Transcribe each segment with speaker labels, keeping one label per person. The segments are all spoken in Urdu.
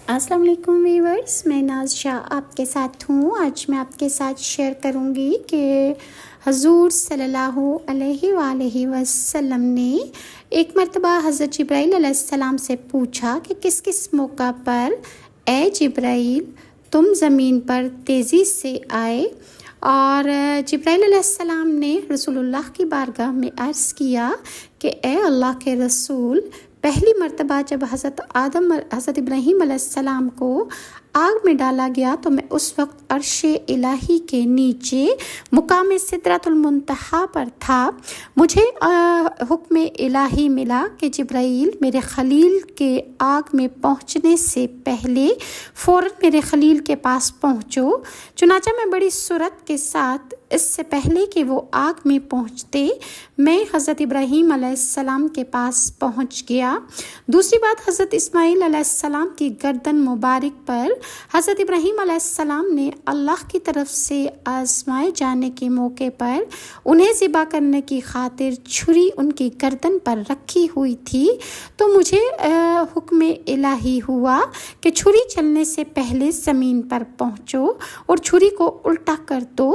Speaker 1: السلام علیکم ویورز، میں ناز شاہ آپ کے ساتھ ہوں۔ آج میں آپ کے ساتھ شیئر کروں گی کہ حضور صلی اللہ علیہ وآلہ وسلم نے ایک مرتبہ حضرت جبرائیل علیہ السلام سے پوچھا کہ کس کس موقع پر اے جبرائیل تم زمین پر تیزی سے آئے، اور جبرائیل علیہ السلام نے رسول اللہ کی بارگاہ میں عرض کیا کہ اے اللہ کے رسول، پہلی مرتبہ جب حضرت ابراہیم علیہ السلام کو آگ میں ڈالا گیا تو میں اس وقت عرش الہی کے نیچے مقام سدرۃ المنتہا پر تھا۔ مجھے حکم الہی ملا کہ جبرائیل میرے خلیل کے آگ میں پہنچنے سے پہلے فوراً میرے خلیل کے پاس پہنچو۔ چنانچہ میں بڑی سرعت کے ساتھ اس سے پہلے کہ وہ آگ میں پہنچتے میں حضرت ابراہیم علیہ السلام کے پاس پہنچ گیا۔ دوسری بات، حضرت اسماعیل علیہ السلام کی گردن مبارک پر حضرت ابراہیم علیہ السلام نے اللہ کی طرف سے آزمائے جانے کے موقع پر انہیں ذبح کرنے کی خاطر چھری ان کی گردن پر رکھی ہوئی تھی، تو مجھے حکم الہی ہوا کہ چھری چلنے سے پہلے زمین پر پہنچو اور چھری کو الٹا کر دو۔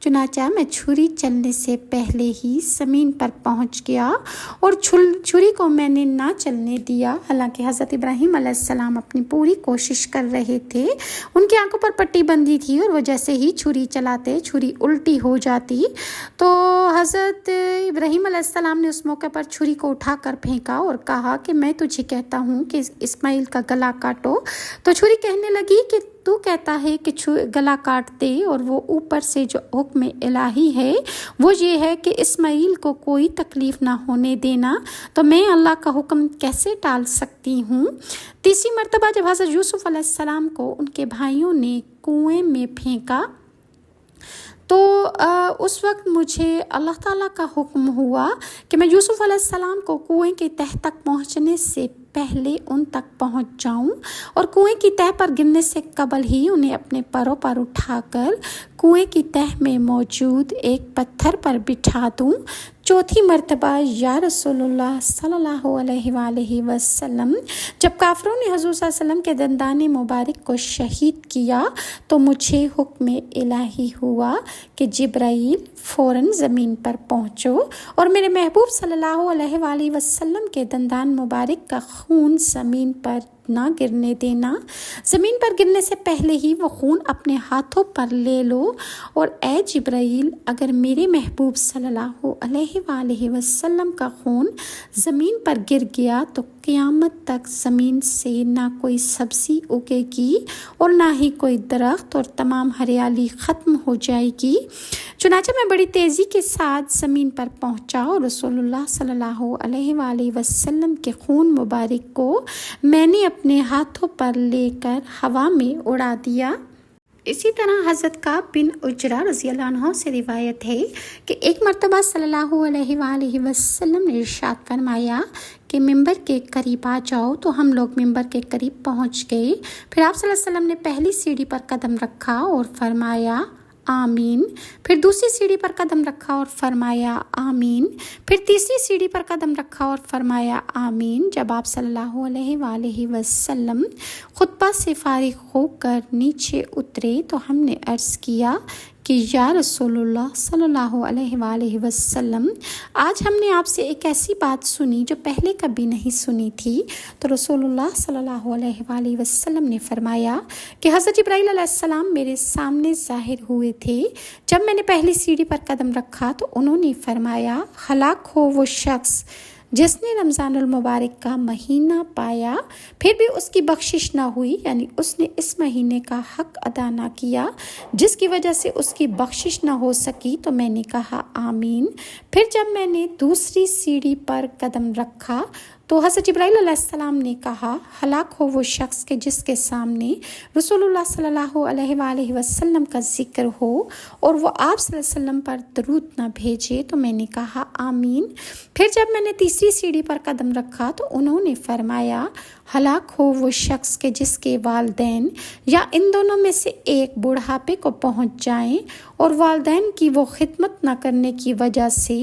Speaker 1: چنانچہ میں چھری چلنے سے پہلے ہی زمین پر پہنچ گیا اور چھری کو میں نے نہ چلنے دیا، حالانکہ حضرت ابراہیم علیہ السلام اپنی پوری کوشش کر رہے تھے۔ ان کی آنکھوں پر پٹی بندھی تھی اور وہ جیسے ہی چھری چلاتے چھری الٹی ہو جاتی، تو حضرت ابراہیم علیہ السلام نے اس موقع پر چھری کو اٹھا کر پھینکا اور کہا کہ میں تجھے کہتا ہوں کہ اسماعیل کا گلا کاٹو، تو چھری کہنے لگی کہ تو کہتا ہے کہ گلا کاٹ دے، اور وہ اوپر سے جو حکم الہی ہے وہ یہ ہے کہ اسماعیل کو کوئی تکلیف نہ ہونے دینا، تو میں اللہ کا حکم کیسے ٹال سکتی ہوں۔ تیسری مرتبہ جب حضرت یوسف علیہ السلام کو ان کے بھائیوں نے کنویں میں پھینکا تو اس وقت مجھے اللہ تعالیٰ کا حکم ہوا کہ میں یوسف علیہ السلام کو کنویں کے تہ تک پہنچنے سے پہلے ان تک پہنچ جاؤں اور کنویں کی تہ پر گرنے سے قبل ہی انہیں اپنے پروں پر اٹھا کر کنویں کی تہ میں موجود ایک پتھر پر بٹھا دوں۔ چوتھی مرتبہ یا رسول اللہ صلی اللہ علیہ وآلہ وسلم جب کافروں نے حضور صلی اللہ علیہ وسلم کے دندان مبارک کو شہید کیا تو مجھے حکم الہی ہوا کہ جبرائیل فوراً زمین پر پہنچو اور میرے محبوب صلی اللہ علیہ وآلہ وسلم کے دندان مبارک کا خون زمین پر نہ گرنے دینا۔ زمین پر گرنے سے پہلے ہی وہ خون اپنے ہاتھوں پر لے لو، اور اے جبرائیل، اگر میرے محبوب صلی اللہ علیہ وآلہ وسلم کا خون زمین پر گر گیا تو قیامت تک زمین سے نہ کوئی سبزی اگے گی اور نہ ہی کوئی درخت، اور تمام ہریالی ختم ہو جائے گی۔ چنانچہ میں بڑی تیزی کے ساتھ زمین پر پہنچا اور رسول اللہ صلی اللہ علیہ وآلہ وسلم کے خون مبارک کو میں نے اپنے ہاتھوں پر لے کر ہوا میں اڑا دیا۔ اسی طرح حضرت کعب بن عجرہ رضی اللہ عنہ سے روایت ہے کہ ایک مرتبہ صلی اللہ علیہ وآلہ وسلم نے ارشاد فرمایا کہ ممبر کے قریب آ جاؤ، تو ہم لوگ ممبر کے قریب پہنچ گئے۔ پھر آپ صلی اللہ علیہ وسلم نے پہلی سیڑھی پر قدم رکھا اور فرمایا آمین، پھر دوسری سیڑھی پر قدم رکھا اور فرمایا آمین، پھر تیسری سیڑھی پر قدم رکھا اور فرمایا آمین۔ جب آپ صلی اللہ علیہ وآلہ وسلم خطبہ سے فارغ ہو کر نیچے اترے تو ہم نے عرض کیا کہ یا رسول اللہ صلی اللہ علیہ وآلہ وسلم، آج ہم نے آپ سے ایک ایسی بات سنی جو پہلے کبھی نہیں سنی تھی۔ تو رسول اللہ صلی اللہ علیہ وآلہ وسلم نے فرمایا کہ حضرت جبرائیل علیہ السلام میرے سامنے ظاہر ہوئے تھے۔ جب میں نے پہلی سیڑھی پر قدم رکھا تو انہوں نے فرمایا ہلاک ہو وہ شخص جس نے رمضان المبارک کا مہینہ پایا پھر بھی اس کی بخشش نہ ہوئی، یعنی اس نے اس مہینے کا حق ادا نہ کیا جس کی وجہ سے اس کی بخشش نہ ہو سکی۔ تو میں نے کہا آمین۔ پھر جب میں نے دوسری سیڑھی پر قدم رکھا تو حضرت جبرائیل علیہ السلام نے کہا ہلاک ہو وہ شخص کے جس کے سامنے رسول اللہ صلی اللہ علیہ وآلہ وسلم کا ذکر ہو اور وہ آپ صلی اللہ علیہ وسلم پر درود نہ بھیجے۔ تو میں نے کہا آمین۔ پھر جب میں نے تیسری سیڑھی پر قدم رکھا تو انہوں نے فرمایا ہلاک ہو وہ شخص کے جس کے والدین یا ان دونوں میں سے ایک بڑھاپے کو پہنچ جائیں اور والدین کی وہ خدمت نہ کرنے کی وجہ سے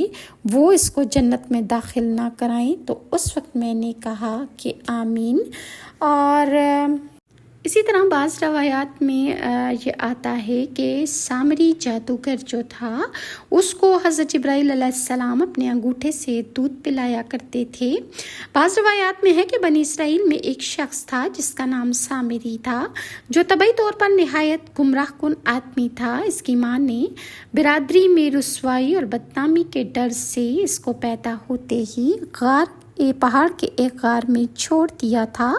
Speaker 1: وہ اس کو جنت میں داخل نہ کرائیں۔ تو اس وقت میں نے کہا کہ آمین۔ اور اسی طرح بعض روایات میں یہ آتا ہے کہ سامری جادوگر جو تھا اس کو حضرت جبرائیل علیہ السلام اپنے انگوٹھے سے دودھ پلایا کرتے تھے۔ بعض روایات میں ہے کہ بنی اسرائیل میں ایک شخص تھا جس کا نام سامری تھا، جو طبعی طور پر نہایت گمراہ کن آدمی تھا۔ اس کی ماں نے برادری میں رسوائی اور بدنامی کے ڈر سے اس کو پیدا ہوتے ہی پہاڑ کے ایک غار میں چھوڑ دیا تھا،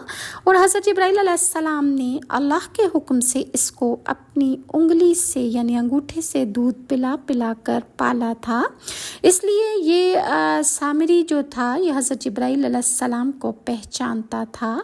Speaker 1: اور حضرت جبرائیل علیہ السلام نے اللہ کے حکم سے اس کو اپنی انگلی سے یعنی انگوٹھے سے دودھ پلا پلا کر پالا تھا۔ اس لیے یہ سامری جو تھا یہ حضرت جبرائیل علیہ السلام کو پہچانتا تھا۔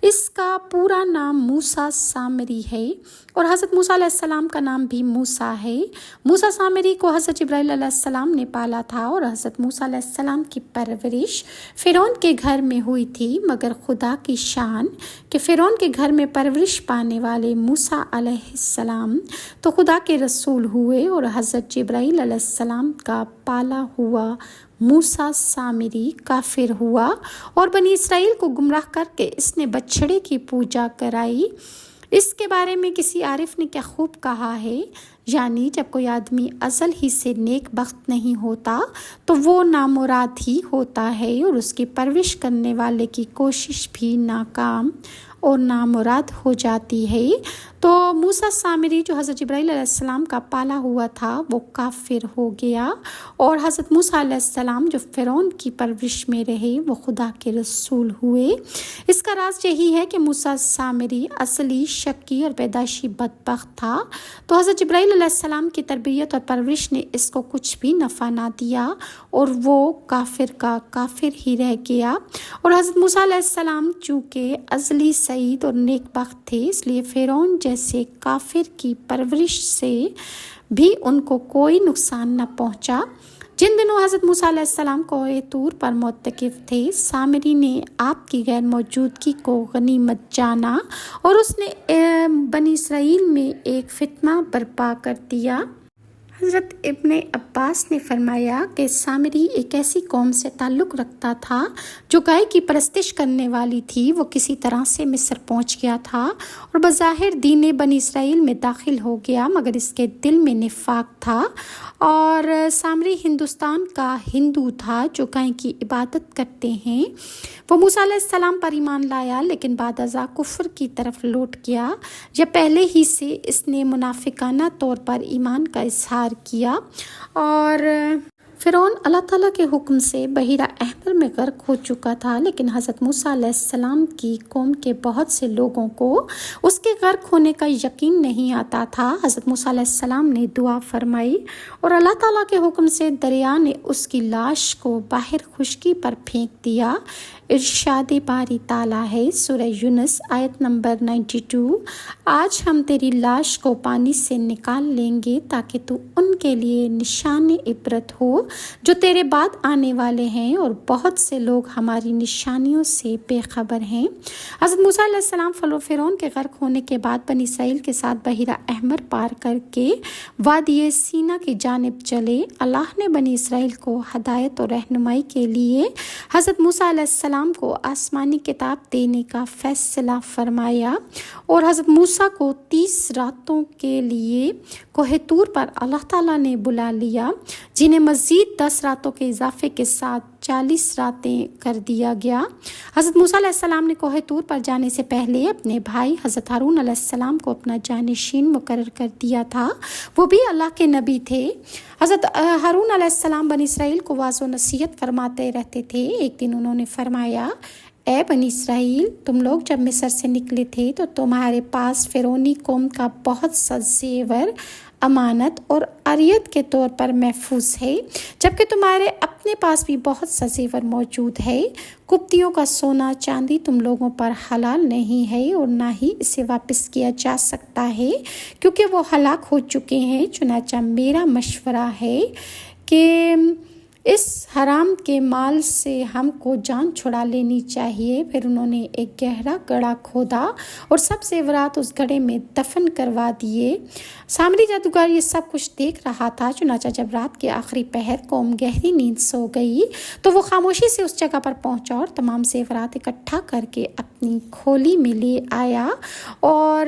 Speaker 1: اس کا پورا نام موسیٰ سامری ہے، اور حضرت موسیٰ علیہ السلام کا نام بھی موسیٰ ہے۔ موسیٰ سامری کو حضرت جبرائیل علیہ السلام نے پالا تھا، اور حضرت موسیٰ علیہ السلام کی پرورش فرعون کے گھر میں ہوئی تھی، مگر خدا کی شان کہ فرعون کے گھر میں پرورش پانے والے موسیٰ علیہ السلام تو خدا کے رسول ہوئے، اور حضرت جبرائیل علیہ السلام کا پالا ہوا موسیٰ سامری کافر ہوا اور بنی اسرائیل کو گمراہ کر کے اس نے بچھڑے کی پوجا کرائی۔ اس کے بارے میں کسی عارف نے کیا خوب کہا ہے، یعنی جب کوئی آدمی ازل ہی سے نیک بخت نہیں ہوتا تو وہ نامراد ہی ہوتا ہے، اور اس کی پرورش کرنے والے کی کوشش بھی ناکام اور نامراد ہو جاتی ہے۔ تو موسیٰ سامری جو حضرت جبرائیل علیہ السلام کا پالا ہوا تھا وہ کافر ہو گیا، اور حضرت موسیٰ علیہ السلام جو فرعون کی پرورش میں رہے وہ خدا کے رسول ہوئے۔ اس کا راز یہی ہے کہ موسیٰ سامری اصلی شکی اور پیدائشی بدبخت تھا، تو حضرت جبرائیل علیہ السلام کی تربیت اور پرورش نے اس کو کچھ بھی نفع نہ دیا، اور وہ کافر کا کافر ہی رہ گیا۔ اور حضرت موسیٰ علیہ السلام چونکہ ازلی سعید اور نیک بخت تھے، اس لیے فرعون جیسے کافر کی پرورش سے بھی ان کو کوئی نقصان نہ پہنچا۔ جن دنوں حضرت موسیٰ علیہ السلام کوہ طور پر معتکف تھے، سامری نے آپ کی غیر موجودگی کو غنیمت جانا، اور اس نے بنی اسرائیل میں ایک فتنہ برپا کر دیا۔ حضرت ابن عباس نے فرمایا کہ سامری ایک ایسی قوم سے تعلق رکھتا تھا جو گائے کی پرستش کرنے والی تھی۔ وہ کسی طرح سے مصر پہنچ گیا تھا اور بظاہر دین بنی اسرائیل میں داخل ہو گیا، مگر اس کے دل میں نفاق تھا۔ اور سامری ہندوستان کا ہندو تھا جو گائے کی عبادت کرتے ہیں۔ وہ موسیٰ علیہ السلام پر ایمان لایا، لیکن بعد ازاں کفر کی طرف لوٹ گیا، یا پہلے ہی سے اس نے منافقانہ طور پر ایمان کا اظہار کیا، اور فرعون اللہ تعالیٰ کے حکم سے بحیرہ احمر میں غرق ہو چکا تھا، لیکن حضرت موسیٰ علیہ السلام کی قوم کے بہت سے لوگوں کو اس کے غرق ہونے کا یقین نہیں آتا تھا۔ حضرت موسیٰ علیہ السلام نے دعا فرمائی، اور اللہ تعالیٰ کے حکم سے دریا نے اس کی لاش کو باہر خشکی پر پھینک دیا۔ ارشاد باری تعالیٰ ہے، سورہ یونس آیت نمبر 92، آج ہم تیری لاش کو پانی سے نکال لیں گے تاکہ تو ان کے لیے نشان عبرت ہو جو تیرے بعد آنے والے ہیں، اور بہت سے لوگ ہماری نشانیوں سے بے خبر ہیں۔ حضرت موسیٰ علیہ السلام فرعون کے غرق ہونے کے بعد بنی اسرائیل کے ساتھ بحیرہ احمر پار کر کے وادی سینا کی جانب چلے۔ اللہ نے بنی اسرائیل کو ہدایت اور رہنمائی کے لیے حضرت موسیٰ علیہ السلام کو آسمانی کتاب دینے کا فیصلہ فرمایا، اور حضرت موسیٰ کو 30 راتوں کے لیے کوہ طور پر اللہ تعالیٰ نے بلا لیا، جنہیں مزید 10 راتوں کے اضافے کے ساتھ 40 راتیں کر دیا گیا۔ حضرت موسیٰ علیہ السلام نے کوہ طور پر جانے سے پہلے اپنے بھائی حضرت ہارون علیہ السلام کو اپنا جانشین مقرر کر دیا تھا، وہ بھی اللہ کے نبی تھے۔ حضرت ہارون علیہ السلام بنی اسرائیل کو واضح و نصیحت فرماتے رہتے تھے۔ ایک دن انہوں نے فرمایا، اے بنی اسرائیل، تم لوگ جب مصر سے نکلے تھے تو تمہارے پاس فرعونی قوم کا بہت سا زیور امانت اور عریت کے طور پر محفوظ ہے، جبکہ تمہارے اپنے پاس بھی بہت سا زیور موجود ہے۔ قبطیوں کا سونا چاندی تم لوگوں پر حلال نہیں ہے، اور نہ ہی اسے واپس کیا جا سکتا ہے کیونکہ وہ ہلاک ہو چکے ہیں۔ چنانچہ میرا مشورہ ہے کہ اس حرام کے مال سے ہم کو جان چھڑا لینی چاہیے۔ پھر انہوں نے ایک گہرا گڑھا کھودا اور سب زیورات اس گڑھے میں دفن کروا دیے۔ سامری جادوگر یہ سب کچھ دیکھ رہا تھا۔ چنانچہ جب رات کے آخری پہر قوم گہری نیند سو گئی تو وہ خاموشی سے اس جگہ پر پہنچا اور تمام زیورات اکٹھا کر کے اپنی کھولی میں لے آیا اور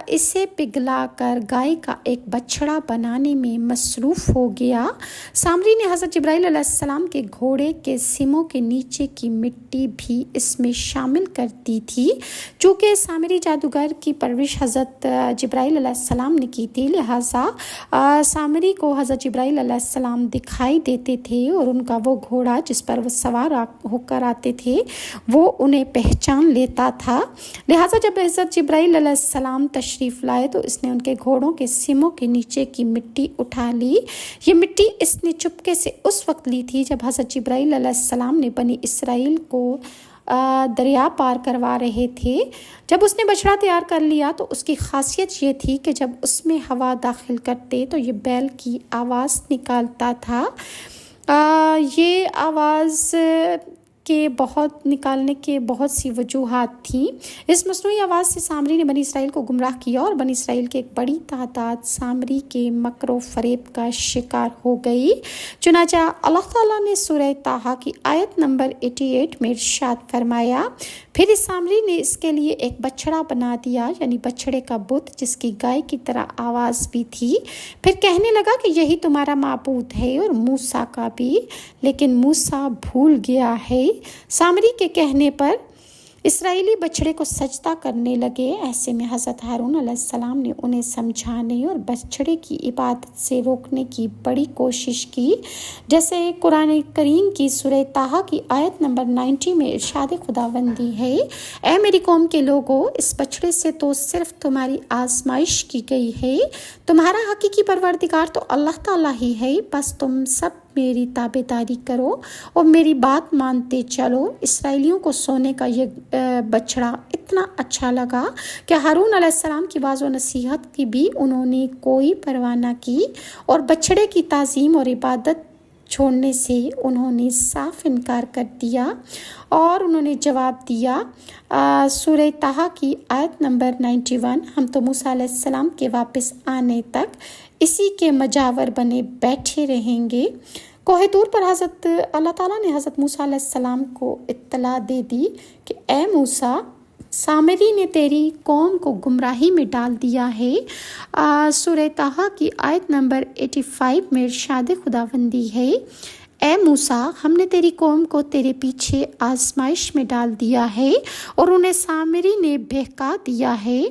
Speaker 1: اسے پگھلا کر گائے کا ایک بچڑا بنانے میں مصروف ہو گیا۔ سامری نے حضرت جبرائیل علیہ السلام کے گھوڑے کے سموں کے نیچے کی مٹی بھی اس میں شامل کر دی تھی۔ چونکہ سامری جادوگر کی پرورش حضرت جبرائیل علیہ السلام نے کی تھی، لہٰذا سامری کو حضرت جبرائیل علیہ السلام دکھائی دیتے تھے اور ان کا وہ گھوڑا جس پر وہ سوار ہو کر آتے تھے وہ انہیں پہچان لیتا تھا۔ لہٰذا جب حضرت جبرائیل علیہ السلام تشریف لائے تو اس نے ان کے گھوڑوں کے سموں کے نیچے کی مٹی اٹھا لی۔ یہ مٹی اس نے چپکے سے اس وقت لی تھی جب حضرت جبرائیل علیہ السلام نے بنی اسرائیل کو دریا پار کروا رہے تھے۔ جب اس نے بچڑا تیار کر لیا تو اس کی خاصیت یہ تھی کہ جب اس میں ہوا داخل کرتے تو یہ بیل کی آواز نکالتا تھا۔ یہ آواز کے نکالنے کے بہت سی وجوہات تھیں۔ اس مصنوعی آواز سے سامری نے بنی اسرائیل کو گمراہ کیا اور بنی اسرائیل کی ایک بڑی تعداد سامری کے مکر و فریب کا شکار ہو گئی۔ چنانچہ اللہ تعالیٰ نے سورہ طٰہٰ کی آیت نمبر 88 میں ارشاد فرمایا، پھر اس سامری نے اس کے لیے ایک بچڑا بنا دیا، یعنی بچڑے کا بت جس کی گائے کی طرح آواز بھی تھی۔ پھر کہنے لگا کہ یہی تمہارا معبود ہے اور موسیٰ کا بھی، لیکن موسیٰ بھول گیا ہے۔ سامری کے کہنے پر اسرائیلی بچڑے کو سجدہ کرنے لگے۔ ایسے میں حضرت ہارون علیہ السلام نے انہیں سمجھانے اور بچڑے کی عبادت سے روکنے کی بڑی کوشش کی، جیسے قرآن کریم کی سورہ طٰہٰ کی آیت نمبر 90 میں ارشاد خداوندی ہے، اے میری قوم کے لوگوں، اس بچڑے سے تو صرف تمہاری آزمائش کی گئی ہے، تمہارا حقیقی پروردگار تو اللہ تعالیٰ ہی ہے، بس تم سب میری تابع داری کرو اور میری بات مانتے چلو۔ اسرائیلیوں کو سونے کا یہ بچڑا اتنا اچھا لگا کہ ہارون علیہ السلام کی واضح و نصیحت کی بھی انہوں نے کوئی پرواہ نہ کی اور بچڑے کی تعظیم اور عبادت چھوڑنے سے انہوں نے صاف انکار کر دیا اور انہوں نے جواب دیا۔ سورہ طٰہٰ کی آیت نمبر 91، ہم تو موسیٰ علیہ السلام کے واپس آنے تک اسی کے مجاور بنے بیٹھے رہیں گے۔ کوہ طور پر حضرت اللہ تعالیٰ نے حضرت موسیٰ علیہ السلام کو اطلاع دے دی کہ اے موسیٰ، سامری نے تیری قوم کو گمراہی میں ڈال دیا ہے۔ سورہ طٰہٰ کی آیت نمبر 85 میں ارشاد خداوندی ہے، اے موسیٰ، ہم نے تیری قوم کو تیرے پیچھے آزمائش میں ڈال دیا ہے اور انہیں سامری نے بہکا دیا ہے۔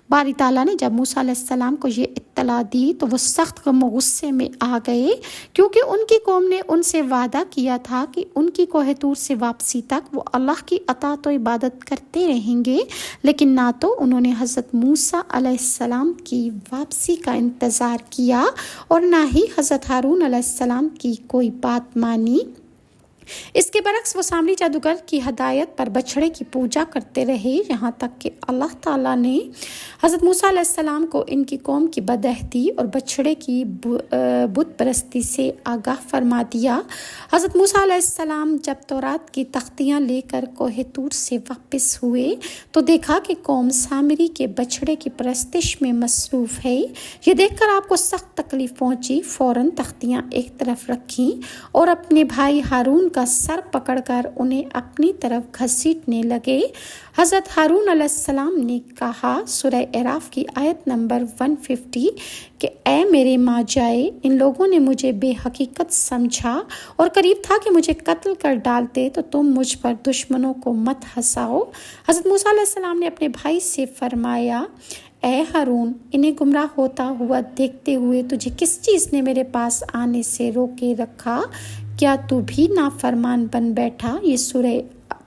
Speaker 1: باری تعالیٰ نے جب موسیٰ علیہ السلام کو یہ اطلاع دی تو وہ سخت غم و غصے میں آ گئے، کیونکہ ان کی قوم نے ان سے وعدہ کیا تھا کہ ان کی کوہ طور سے واپسی تک وہ اللہ کی اطاعت و عبادت کرتے رہیں گے، لیکن نہ تو انہوں نے حضرت موسیٰ علیہ السلام کی واپسی کا انتظار کیا اور نہ ہی حضرت ہارون علیہ السلام کی کوئی بات مانی۔ اس کے برعکس وہ سامری جادوگر کی ہدایت پر بچڑے کی پوجا کرتے رہے، یہاں تک کہ اللہ تعالیٰ نے حضرت موسیٰ علیہ السلام کو ان کی قوم کی بدعہدی اور بچڑے کی بت پرستی سے آگاہ فرما دیا۔ حضرت موسیٰ علیہ السلام جب تورات کی تختیاں لے کر کوہ طور سے واپس ہوئے تو دیکھا کہ قوم سامری کے بچڑے کی پرستش میں مصروف ہے۔ یہ دیکھ کر آپ کو سخت تکلیف پہنچی، فوراً تختیاں ایک طرف رکھیں اور اپنے بھائی ہارون کا سر پکڑ کر انہیں اپنی طرف گھسیٹنے لگے۔ حضرت ہارون علیہ السلام نے کہا، سورہ اعراف کی آیت نمبر 150، کہ اے میرے ماں جائے، ان لوگوں نے مجھے بے حقیقت سمجھا اور قریب تھا کہ مجھے قتل کر ڈالتے، تو تم مجھ پر دشمنوں کو مت ہنساؤ۔ حضرت موسیٰ علیہ السلام نے اپنے بھائی سے فرمایا، اے ہارون، انہیں گمراہ ہوتا ہوا دیکھتے ہوئے تجھے کس چیز نے میرے پاس آنے سے روکے رکھا؟ کیا تو بھی نافرمان بن بیٹھا؟ یہ سورہ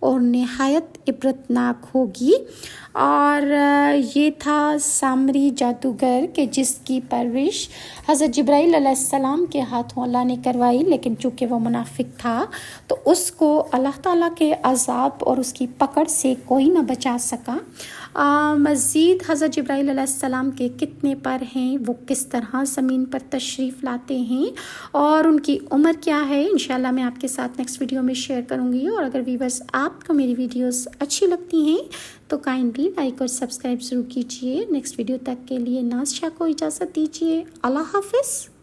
Speaker 1: اور نہایت عبرتناک ہوگی۔ اور یہ تھا سامری جادوگر کہ جس کی پرورش حضرت جبرائیل علیہ السلام کے ہاتھوں اللہ نے کروائی، لیکن چونکہ وہ منافق تھا تو اس کو اللہ تعالیٰ کے عذاب اور اس کی پکڑ سے کوئی نہ بچا سکا۔ مزید حضرت جبرائیل علیہ السلام کے کتنے پر ہیں، وہ کس طرح زمین پر تشریف لاتے ہیں اور ان کی عمر کیا ہے، انشاءاللہ میں آپ کے ساتھ نیکسٹ ویڈیو میں شیئر کروں گی۔ اور اگر ویورز آپ کو میری ویڈیوز اچھی لگتی ہیں تو کائنڈلی لائک اور سبسکرائب ضرور کیجیے۔ نیکسٹ ویڈیو تک کے لیے ناز شاہ کو اجازت دیجیے۔ اللہ حافظ۔